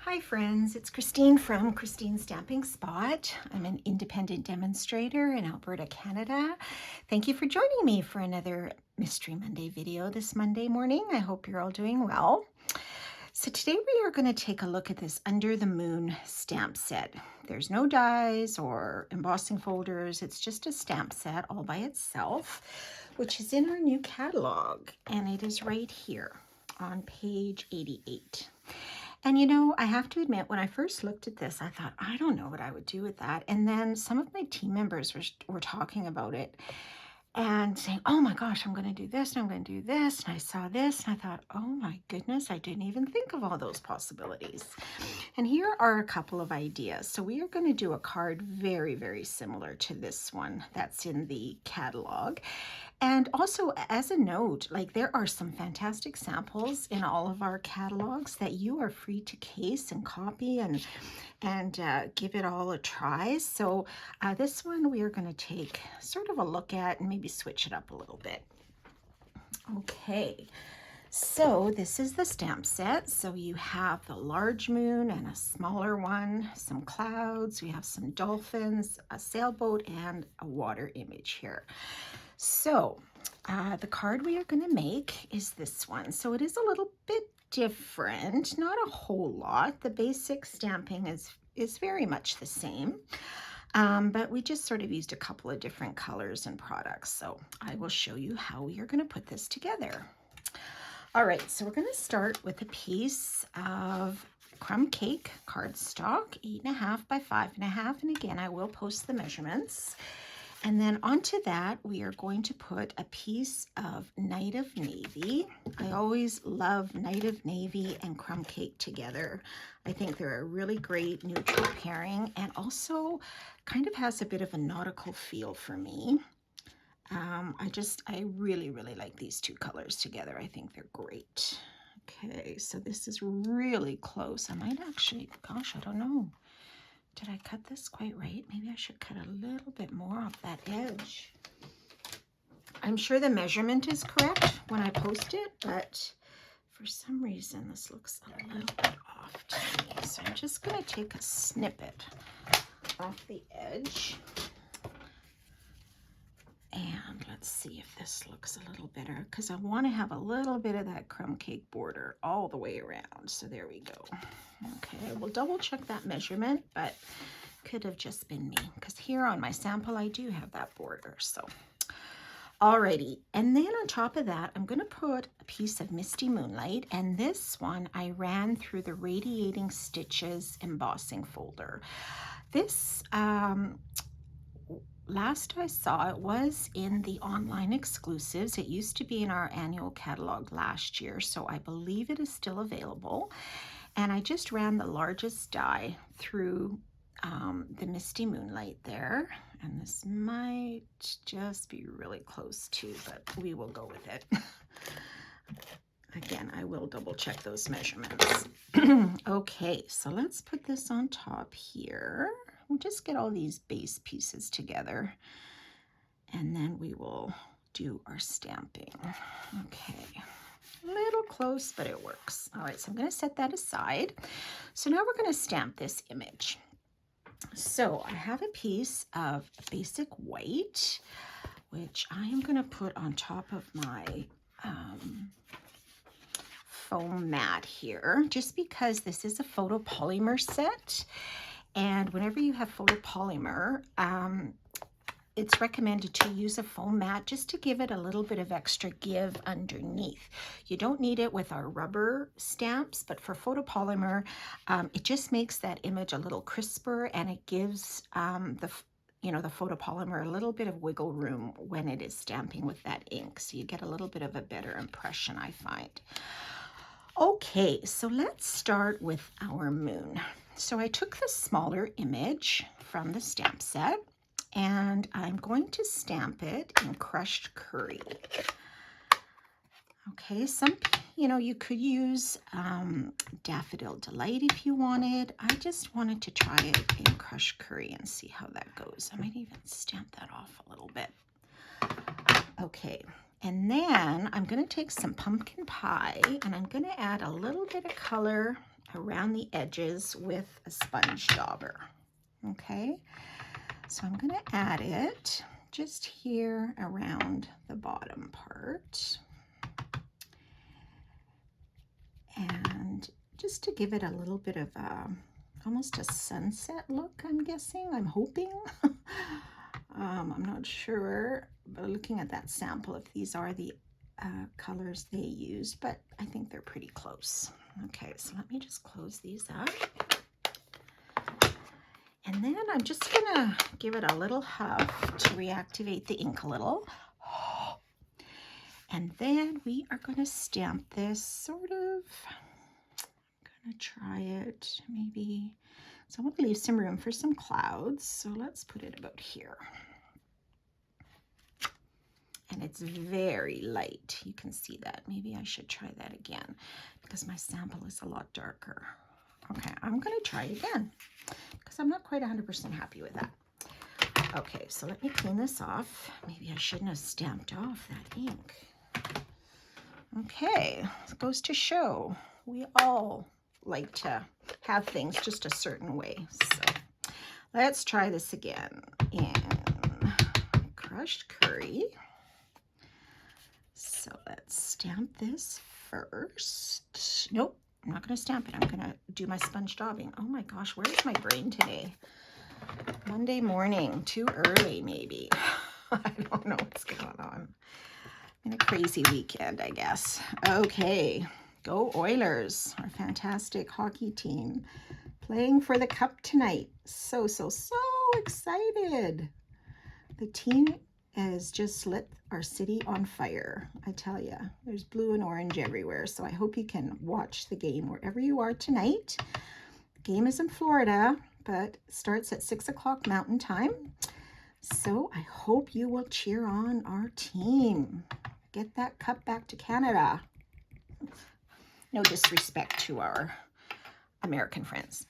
Hi friends, it's Christine from Christine's Stamping Spot. I'm an independent demonstrator in Alberta, Canada. Thank you for joining me for another Mystery Monday video this Monday morning. I hope you're all doing well. So today we are going to take a look at this Under the Moon stamp set. There's no dies or embossing folders. It's just a stamp set all by itself, which is in our new catalog, and it is right here on page 88. And you know, I have to admit, when I first looked at this, I thought, I don't know what I would do with that. And then some of my team members were talking about it and saying, oh my gosh, I'm going to do this and I'm going to do this. And I saw this and I thought, oh my goodness, I didn't even think of all those possibilities. And here are a couple of ideas. So we are going to do a card very, very similar to this one that's in the catalog. And also, as a note, like, there are some fantastic samples in all of our catalogs that you are free to case and copy and give it all a try. So this one we are going to take sort of a look at and maybe switch it up a little bit. Okay, so this is the stamp set. So you have the large moon and a smaller one, some clouds, we have some dolphins, a sailboat, and a water image here. So the card we are going to make is this one. So it is a little bit different, not a whole lot. The basic stamping is very much the same, but we just sort of used a couple of different colors and products. So I will show you how we are going to put this together. All right, so we're going to start with a piece of crumb cake cardstock, 8.5 by 5.5, and again I will post the measurements. And then onto that, we are going to put a piece of Night of Navy. I always love Night of Navy and crumb cake together. I think they're a really great neutral pairing, and also kind of has a bit of a nautical feel for me. I really, really like these two colors together. I think they're great. Okay, so this is really close. I might actually, gosh, I don't know. Did I cut this quite right? Maybe I should cut a little bit more off that edge. I'm sure the measurement is correct when I post it, but for some reason this looks a little bit off to me. So I'm just going to take a snippet off the edge. And let's see if this looks a little better, because I want to have a little bit of that crumb cake border all the way around. So there we go. Okay, we'll double check that measurement, but could have just been me, because here on my sample I do have that border. So alrighty, and then on top of that I'm going to put a piece of Misty Moonlight, and this one I ran through the Radiating Stitches embossing folder. This last I saw, it was in the online exclusives. It used to be in our annual catalog last year, so I believe it is still available. And I just ran the largest die through the Misty Moonlight there. And this might just be really close too, but we will go with it. Again, I will double check those measurements. Okay, so let's put this on top here. We'll just get all these base pieces together, and then we will do our stamping. Okay, a little close, but it works. All right, so I'm going to set that aside. So now we're going to stamp this image. So I have a piece of basic white, which I am going to put on top of my foam mat here, just because this is a photopolymer set. And whenever you have photopolymer, it's recommended to use a foam mat just to give it a little bit of extra give underneath. You don't need it with our rubber stamps, but for photopolymer, it just makes that image a little crisper, and it gives the photopolymer a little bit of wiggle room when it is stamping with that ink. So you get a little bit of a better impression, I find. Okay, so let's start with our moon. So I took the smaller image from the stamp set, and I'm going to stamp it in crushed curry. Okay, you could use Daffodil Delight if you wanted. I just wanted to try it in crushed curry and see how that goes. I might even stamp that off a little bit. Okay, and then I'm going to take some pumpkin pie, and I'm going to add a little bit of color around the edges with a sponge dauber. Okay, so I'm going to add it just here around the bottom part. And just to give it a little bit of almost a sunset look, I'm guessing, I'm hoping. I'm not sure, but looking at that sample, if these are the colors they used, but I think they're pretty close. Okay, so let me just close these up. And then I'm just gonna give it a little huff to reactivate the ink a little. And then we are gonna stamp this sort of, I'm gonna try it maybe. So I want to leave some room for some clouds. So let's put it about here. And it's very light. You can see that. Maybe I should try that again because my sample is a lot darker. Okay, I'm going to try again because I'm not quite 100% happy with that. Okay, so let me clean this off. Maybe I shouldn't have stamped off that ink. Okay, it goes to show we all like to have things just a certain way. So let's try this again in crushed curry. So let's stamp this first. Nope, I'm not going to stamp it. I'm going to do my sponge daubing. Oh my gosh, where's my brain today? Monday morning, too early maybe. I don't know what's going on. In a crazy weekend, I guess. Okay, go Oilers, our fantastic hockey team, playing for the cup tonight. So excited. The team has just lit our city on fire. I tell you, there's blue and orange everywhere. So I hope you can watch the game wherever you are tonight. The game is in Florida, but starts at 6 o'clock Mountain Time. So I hope you will cheer on our team. Get that cup back to Canada. No disrespect to our American friends.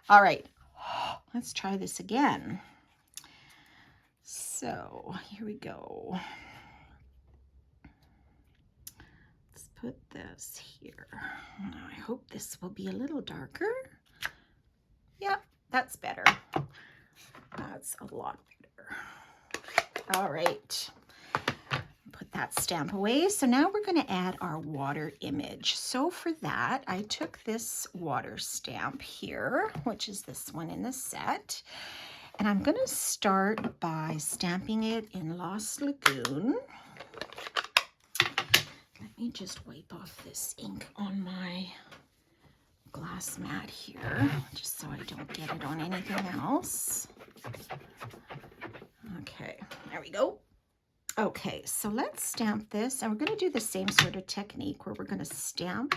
All right, let's try this again. So here we go. Let's put this here. Now I hope this will be a little darker. Yep, that's better. That's a lot better. All right. Put that stamp away. So now we're going to add our water image. So for that, I took this water stamp here, which is this one in the set. And I'm going to start by stamping it in Lost Lagoon. Let me just wipe off this ink on my glass mat here, just so I don't get it on anything else. Okay, there we go. Okay, so let's stamp this, and we're going to do the same sort of technique where we're going to stamp,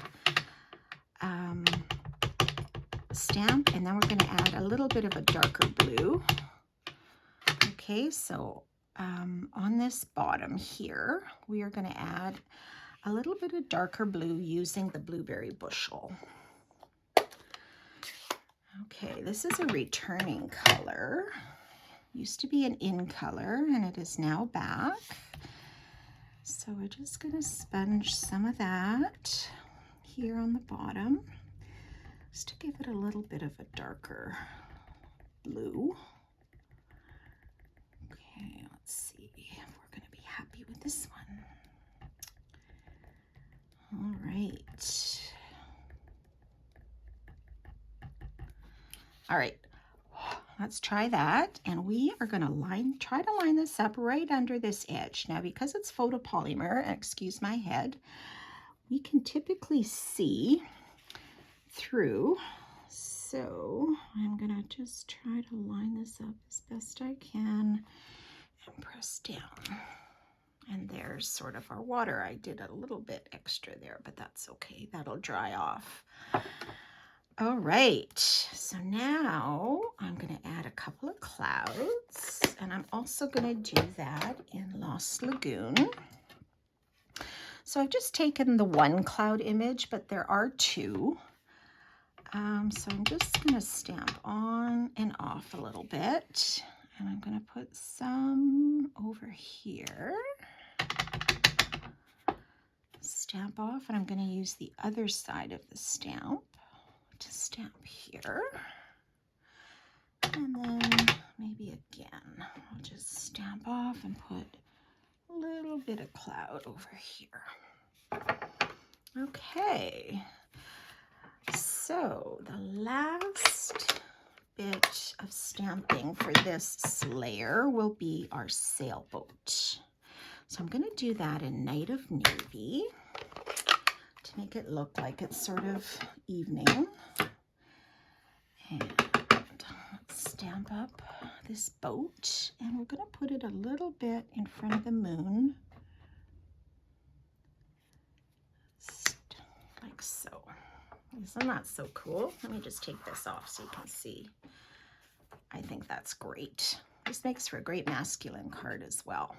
and then we're going to add a little bit of a darker blue. Okay, so on this bottom here, we are going to add a little bit of darker blue using the Blueberry Bushel. Okay, this is a returning color. Used to be an in color, and it is now back. So we're just going to sponge some of that here on the bottom, just to give it a little bit of a darker blue. Okay, let's see if we're going to be happy with this one. All right. All right. Let's try that, and we are going to try to line this up right under this edge. Now, because it's photopolymer, excuse my head, we can typically see through. So I'm going to just try to line this up as best I can and press down. And there's sort of our water. I did a little bit extra there, but that's okay. That'll dry off. All right, so now I'm going to add a couple of clouds, and I'm also going to do that in Lost Lagoon. So I've just taken the one cloud image, but there are two. So I'm just going to stamp on and off a little bit, and I'm going to put some over here. Stamp off, and I'm going to use the other side of the stamp to here. And then maybe again, I'll just stamp off and put a little bit of cloud over here. Okay, so the last bit of stamping for this layer will be our sailboat. So I'm going to do that in Night of Navy to make it look like it's sort of evening. And let's stamp up this boat, and we're going to put it a little bit in front of the moon, like so. Isn't that so cool? Let me just take this off so you can see. I think that's great. This makes for a great masculine card as well.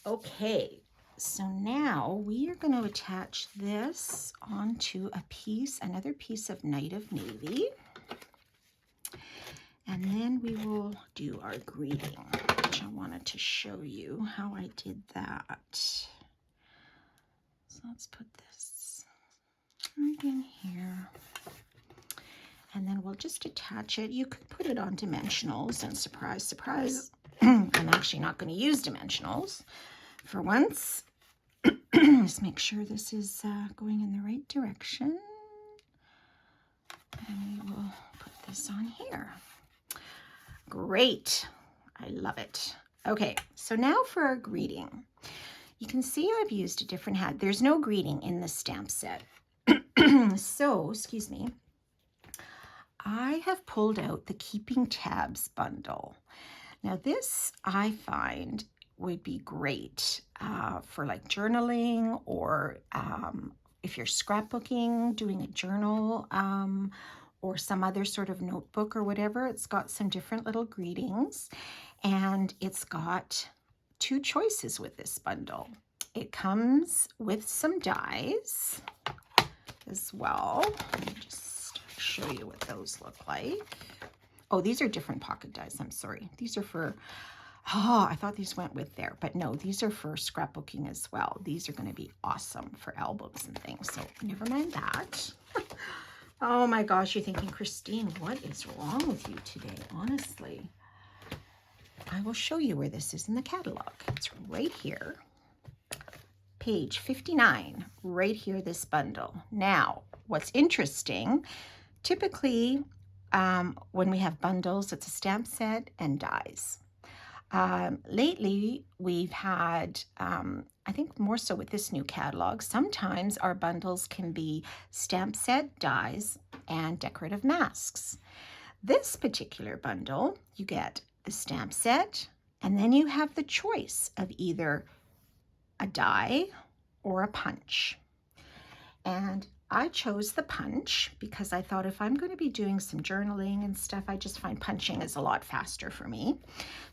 Okay, so now we are going to attach this onto a piece, another piece of Night of Navy. And then we will do our greeting, which I wanted to show you how I did that. So let's put this right in here. And then we'll just attach it. You could put it on dimensionals, and surprise, surprise, I'm actually not going to use dimensionals for once. Just make sure this is going in the right direction. And we will put this on here. Great. I love it. Okay, so now for our greeting. You can see I've used a different hat. There's no greeting in the stamp set. So, excuse me, I have pulled out the Keeping Tabs bundle. Now this I find would be great for like journaling, or if you're scrapbooking, doing a journal, or some other sort of notebook or whatever. It's got some different little greetings, and it's got two choices with this bundle. It comes with some dies as well. Let me just show you what those look like. Oh, these are different pocket dies. I'm sorry. These are for, oh, I thought these went with there, but no, these are for scrapbooking as well. These are going to be awesome for albums and things, so never mind that. Oh my gosh, you're thinking, Christine, what is wrong with you today? Honestly, I will show you where this is in the catalog. It's right here. Page 59, right here, this bundle. Now, what's interesting, typically when we have bundles, it's a stamp set and dies. Lately, we've had, I think more so with this new catalog, sometimes our bundles can be stamp set, dies, and decorative masks. This particular bundle, you get the stamp set, and then you have the choice of either a die or a punch. And I chose the punch because I thought if I'm going to be doing some journaling and stuff, I just find punching is a lot faster for me.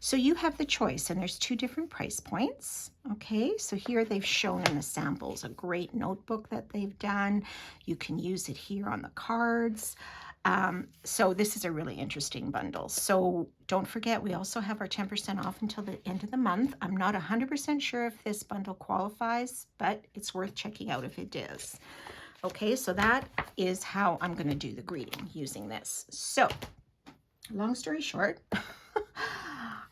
So you have the choice, and there's two different price points. Okay, so here they've shown in the samples a great notebook that they've done. You can use it here on the cards. So this is a really interesting bundle. So don't forget, we also have our 10% off until the end of the month. I'm not 100% sure if this bundle qualifies, but it's worth checking out if it does. Okay, so that is how I'm going to do the greeting using this. So, long story short,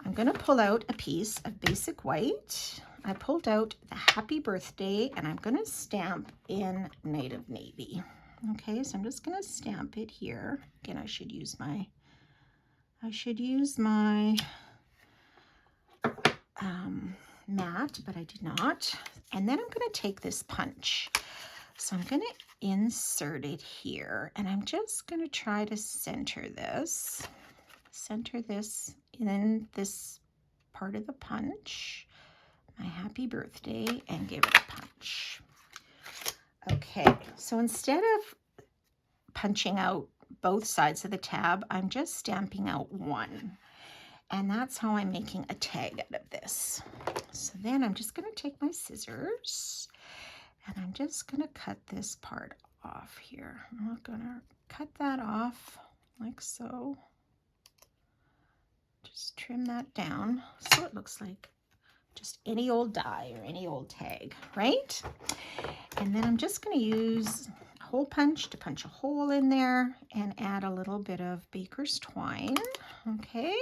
I'm going to pull out a piece of basic white. I pulled out the Happy Birthday, and I'm going to stamp in Night of Navy. Okay, so I'm just going to stamp it here. Again, I should use my mat, but I did not. And then I'm going to take this punch. So I'm going to insert it here, and I'm just going to try to center this in this part of the punch, my Happy Birthday, and give it a punch. Okay, so instead of punching out both sides of the tab, I'm just stamping out one, and that's how I'm making a tag out of this. So then I'm just going to take my scissors, and I'm just going to cut this part off here. I'm going to cut that off like so. Just trim that down so it looks like just any old die or any old tag, right? And then I'm just going to use, oh, hole punch to punch a hole in there and add a little bit of baker's twine. Okay,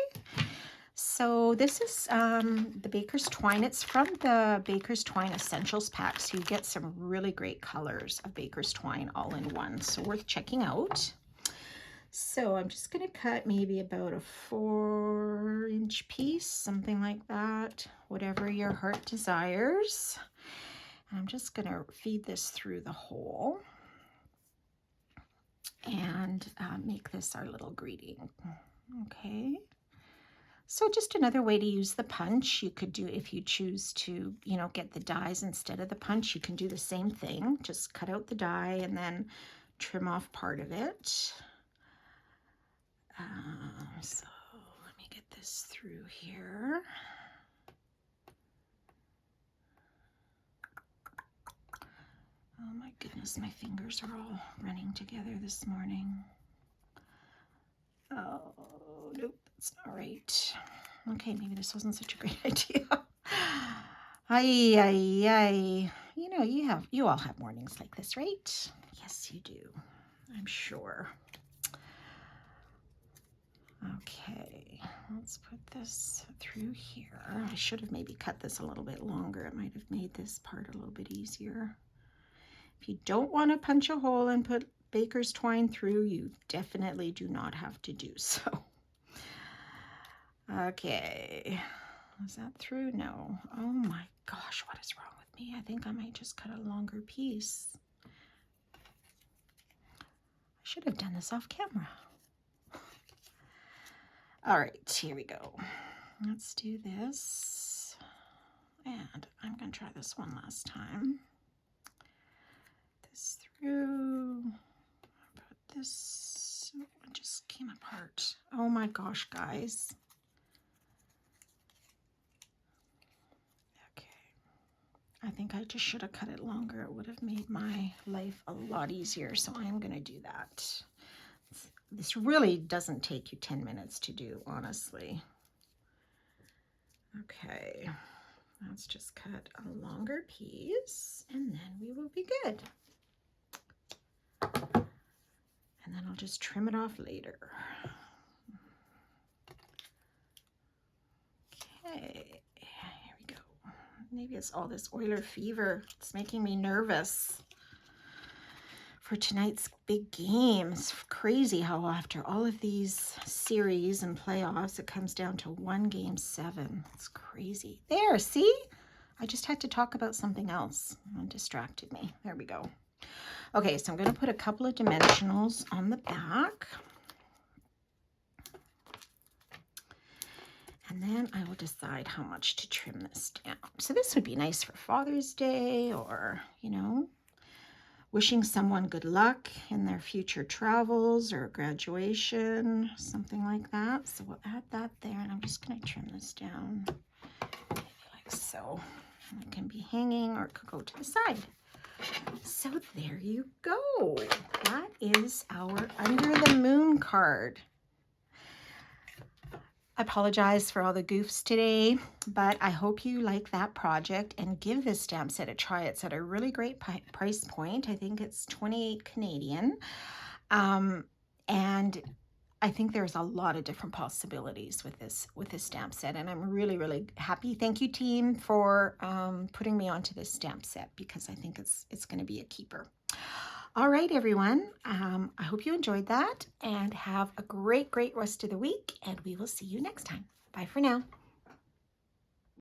so this is the baker's twine. It's from the Baker's Twine Essentials pack, so you get some really great colors of baker's twine all in one, so worth checking out. So I'm just going to cut maybe about a 4-inch piece, something like that, whatever your heart desires. I'm just going to feed this through the hole and make this our little greeting. Okay. So just another way to use the punch. You could do, if you choose to, you know, get the dies instead of the punch, you can do the same thing. Just cut out the die and then trim off part of it. So let me get this through here. Oh my goodness, my fingers are all running together this morning. Oh, nope, that's not right. Okay, maybe this wasn't such a great idea. Ay, ay, ay. You know, you all have mornings like this, right? Yes, you do, I'm sure. Okay, let's put this through here. I should have maybe cut this a little bit longer. It might have made this part a little bit easier. If you don't want to punch a hole and put baker's twine through, you definitely do not have to do so. Okay, is that through? No. Oh my gosh, what is wrong with me? I think I might just cut a longer piece. I should have done this off camera. All right, here we go. Let's do this. And I'm going to try this one last time. This through. Put this. Oh, it just came apart. Oh my gosh, guys. Okay. I think I just should have cut it longer. It would have made my life a lot easier. So I'm going to do that. This really doesn't take you 10 minutes to do, honestly. Okay, let's just cut a longer piece and then we will be good. And then I'll just trim it off later. Okay, here we go. Maybe it's all this Oiler fever. It's making me nervous for tonight's big game. It's crazy how after all of these series and playoffs, it comes down to one game 7. It's crazy. There, see? I just had to talk about something else. It distracted me. There we go. Okay, so I'm going to put a couple of dimensionals on the back. And then I will decide how much to trim this down. So this would be nice for Father's Day, or, you know, wishing someone good luck in their future travels or graduation, something like that. So we'll add that there, and I'm just going to trim this down maybe like so. It can be hanging or it could go to the side. So there you go. That is our Under the Moon card. I apologize for all the goofs today, but I hope you like that project and give this stamp set a try. It's at a really great price point. I think it's 28 Canadian. And I think there's a lot of different possibilities with this stamp set, and I'm really, really happy. Thank you, team, for putting me onto this stamp set, because I think it's going to be a keeper. All right, everyone. I hope you enjoyed that, and have a great, great rest of the week, and we will see you next time. Bye for now.